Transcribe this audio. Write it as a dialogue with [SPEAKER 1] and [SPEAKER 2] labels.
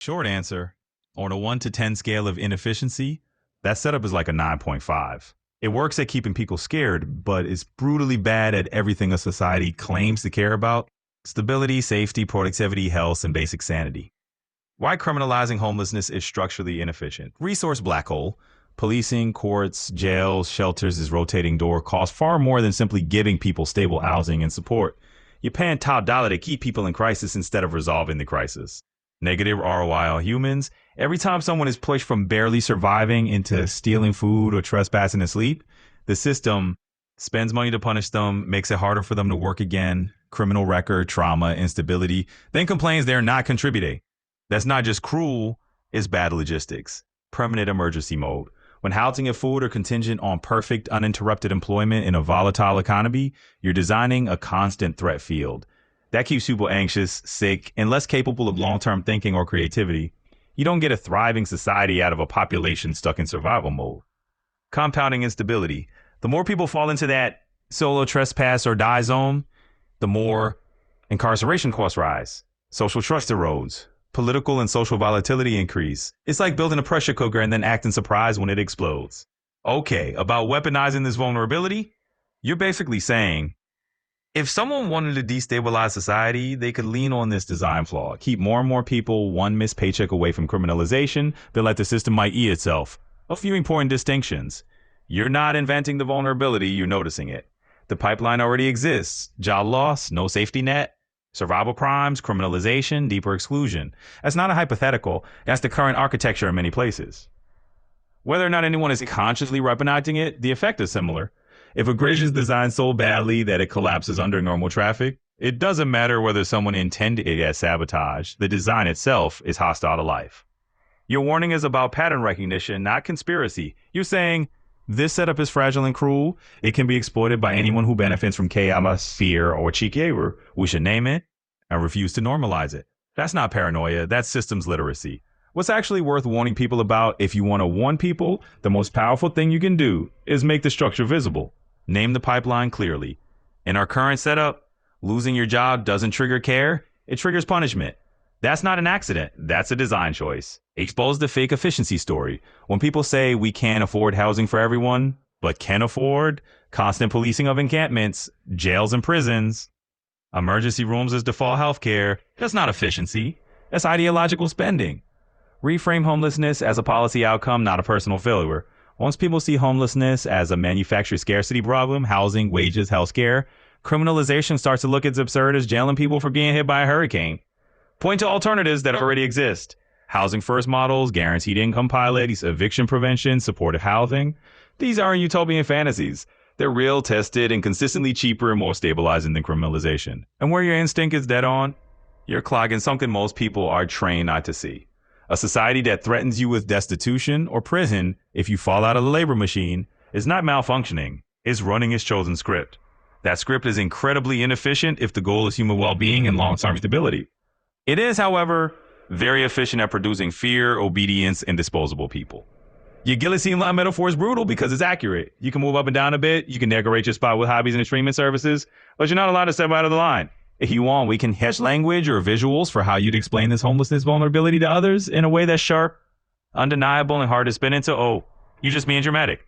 [SPEAKER 1] Short answer, on a 1 to 10 scale of inefficiency, that setup is like a 9.5. It works at keeping people scared, but is brutally bad at everything a society claims to care about: stability, safety, productivity, health, and basic sanity. Why criminalizing homelessness is structurally inefficient. Resource black hole. Policing, courts, jails, shelters, is rotating door costs far more than simply giving people stable housing and support. You're paying top dollar to keep people in crisis instead of resolving the crisis. Negative ROI on humans. Every time someone is pushed from barely surviving into stealing food or trespassing to sleep, the system spends money to punish them, makes it harder for them to work again, criminal record, trauma, instability, then complains they're not contributing. That's not just cruel, it's bad logistics. Permanent emergency mode. When housing and food are contingent on perfect, uninterrupted employment in a volatile economy, you're designing a constant threat field. That keeps people anxious, sick, and less capable of long-term thinking or creativity. You don't get a thriving society out of a population stuck in survival mode. Compounding instability. The more people fall into that solo trespass or die zone, the more incarceration costs rise, social trust erodes, political and social volatility increase. It's like building a pressure cooker and then acting surprised when it explodes. Okay, about weaponizing this vulnerability, you're basically saying, if someone wanted to destabilize society, they could lean on this design flaw, keep more and more people one missed paycheck away from criminalization, feel like the system might eat itself. A few important distinctions. You're not inventing the vulnerability, you're noticing it. The pipeline already exists. Job loss, no safety net, survival crimes, criminalization, deeper exclusion. That's not a hypothetical. That's the current architecture in many places. Whether or not anyone is consciously weaponizing it, the effect is similar. If a bridge is designed so badly that it collapses under normal traffic, it doesn't matter whether someone intended it as sabotage. The design itself is hostile to life. Your warning is about pattern recognition, not conspiracy. You're saying, this setup is fragile and cruel. It can be exploited by anyone who benefits from chaos, fear, or cheap labor. We should name it and refuse to normalize it. That's not paranoia. That's systems literacy. What's actually worth warning people about, if you want to warn people, the most powerful thing you can do is make the structure visible. Name the pipeline clearly. In our current setup, losing your job doesn't trigger care, it triggers punishment. That's not an accident, that's a design choice. Expose the fake efficiency story. When people say we can't afford housing for everyone, but can afford constant policing of encampments, jails and prisons, emergency rooms as default healthcare, that's not efficiency, that's ideological spending. Reframe homelessness as a policy outcome, not a personal failure. Once people see homelessness as a manufactured scarcity problem, housing, wages, healthcare, criminalization starts to look as absurd as jailing people for being hit by a hurricane. Point to alternatives that already exist. Housing first models, guaranteed income pilots, eviction prevention, supportive housing. These aren't utopian fantasies. They're real, tested, and consistently cheaper and more stabilizing than criminalization. And where your instinct is dead on, you're clogging something most people are trained not to see. A society that threatens you with destitution or prison if you fall out of the labor machine is not malfunctioning, it's running its chosen script. That script is incredibly inefficient if the goal is human well-being and long-term stability. It is, however, very efficient at producing fear, obedience, and disposable people. Your guillotine line metaphor is brutal because it's accurate. You can move up and down a bit, you can decorate your spot with hobbies and streaming services, but you're not allowed to step out of the line. If you want, we can hash language or visuals for how you'd explain this homelessness vulnerability to others in a way that's sharp, undeniable, and hard to spin into. Oh, you're just being dramatic.